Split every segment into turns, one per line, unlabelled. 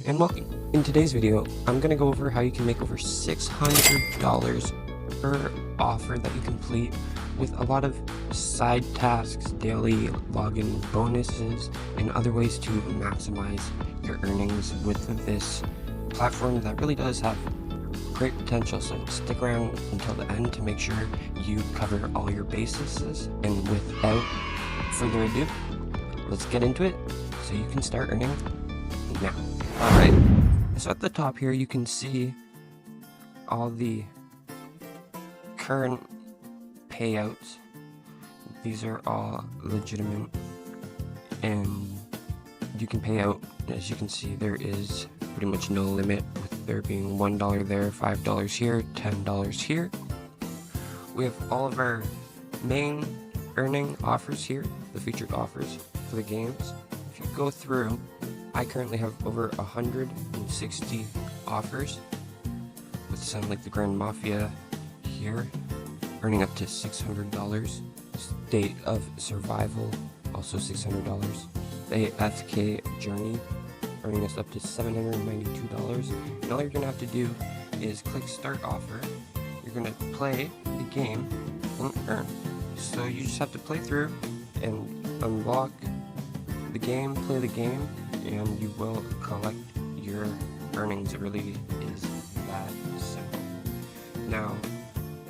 and welcome. In today's video, I'm going to go over how you can make over $600 per offer that you complete with a lot of side tasks, daily login bonuses, and other ways to maximize your earnings with this platform that really does have great potential. So stick around until the end to make sure you cover all your bases. And without further ado, let's get into it so you can start earning now. Alright, so at the top here you can see all the current payouts. These are all legitimate and you can pay out. As you can see, there is pretty much no limit, with there being $1 there, $5 here, $10 here. We have all of our main earning offers here, the featured offers for the games. If you go through, I currently have over 160 offers, with some like the Grand Mafia here, earning up to $600. State of Survival, also $600. The AFK Journey, earning us up to $792. And all you're gonna have to do is click Start Offer. You're gonna play the game and earn. So you just have to play through and unlock the game, play the game, and you will collect your earnings. It really is that simple. Now,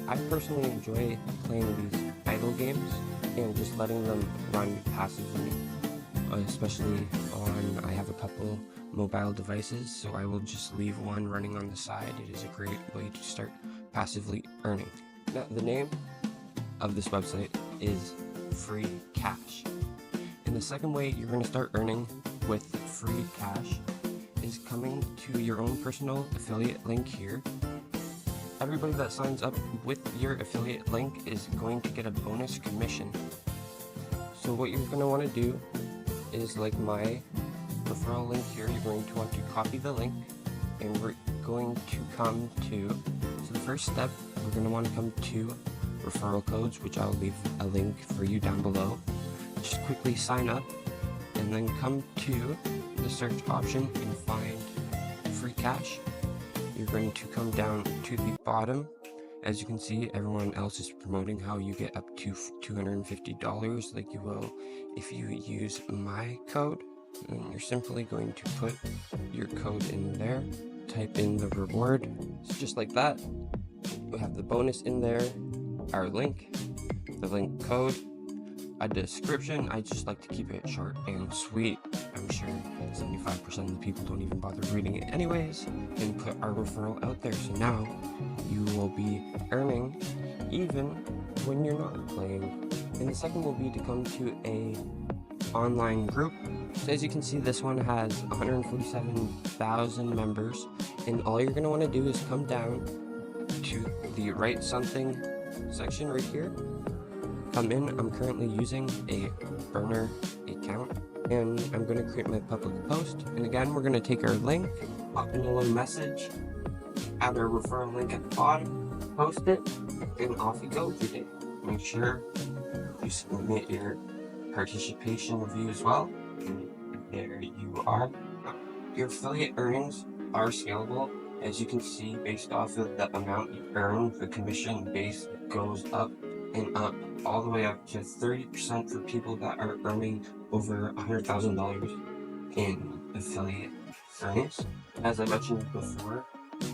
I personally enjoy playing these idle games and just letting them run passively, especially on, I have a couple mobile devices, so I will just leave one running on the side. It is a great way to start passively earning. Now, the name of this website is Free Cash. And the second way you're going to start earning with free cash is coming to your own personal affiliate link here. Everybody that signs up with your affiliate link is going to get a bonus commission. So what you're going to want to do is, like my referral link here, you're going to want to copy the link, and we're going to come to, so the first step, we're going to want to come to referral codes, which I'll leave a link for you down below. Just quickly sign up and then come to the search option and find free cash. You're going to come down to the bottom. As you can see, everyone else is promoting how you get up to $250 like you will if you use my code. And you're simply going to put your code in there, type in the reward. So just like that, we have the bonus in there, our link, the link code, a description. I just like to keep it short and sweet. I'm sure 75% of the people don't even bother reading it anyways, and put our referral out there. So now you will be earning even when you're not playing. And the second will be to come to a online group. So as you can see, this one has 147,000 members, and all you're going to want to do is come down to the write something section right here. Come in. I'm currently using a burner account, and I'm going to create my public post. And again, we're going to take our link, pop in a little message, add our referral link at the bottom, post it, and off you go with your day. Make sure you submit your participation review as well, and there you are. Your affiliate earnings are scalable. As you can see, based off of the amount you earn, the commission base goes up and up, all the way up to 30% for people that are earning over $100,000 in affiliate earnings. As I mentioned before,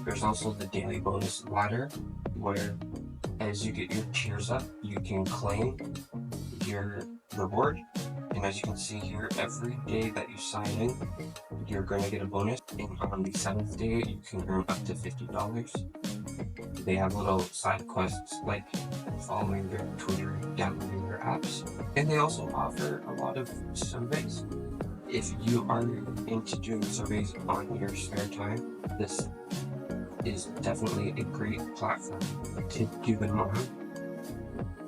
there's also the daily bonus ladder, where as you get your tiers up, you can claim your reward. And as you can see here, every day that you sign in, you're going to get a bonus. And on the 7th day, you can earn up to $50. They have little side quests like following their Twitter, downloading their apps, and they also offer a lot of surveys. If you are into doing surveys on your spare time, this is definitely a great platform to do them on.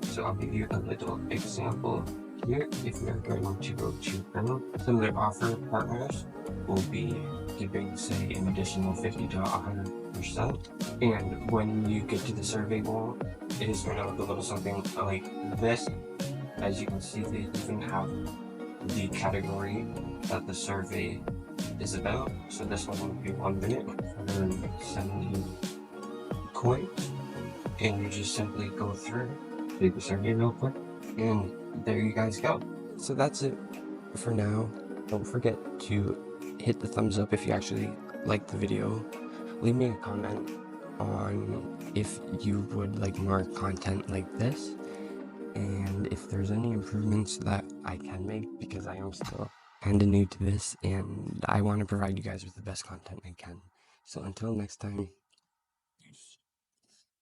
So I'll give you a little example here. If you're going to go to earn, some of their offer partners will be giving, say, an additional 50 to 100%. And when you get to the survey wall, it is going to look a little something like this. As you can see, they even have the category that the survey is about. So this one will be 1 minute, 170 coins, and you just simply go through, take the survey real quick, and there you guys go. So that's it for now. Don't forget to hit the thumbs up if you actually liked the video. Leave me a comment on if you would like more content like this, and if there's any improvements that I can make, because I am still kinda new to this and I want to provide you guys with the best content I can. So until next time,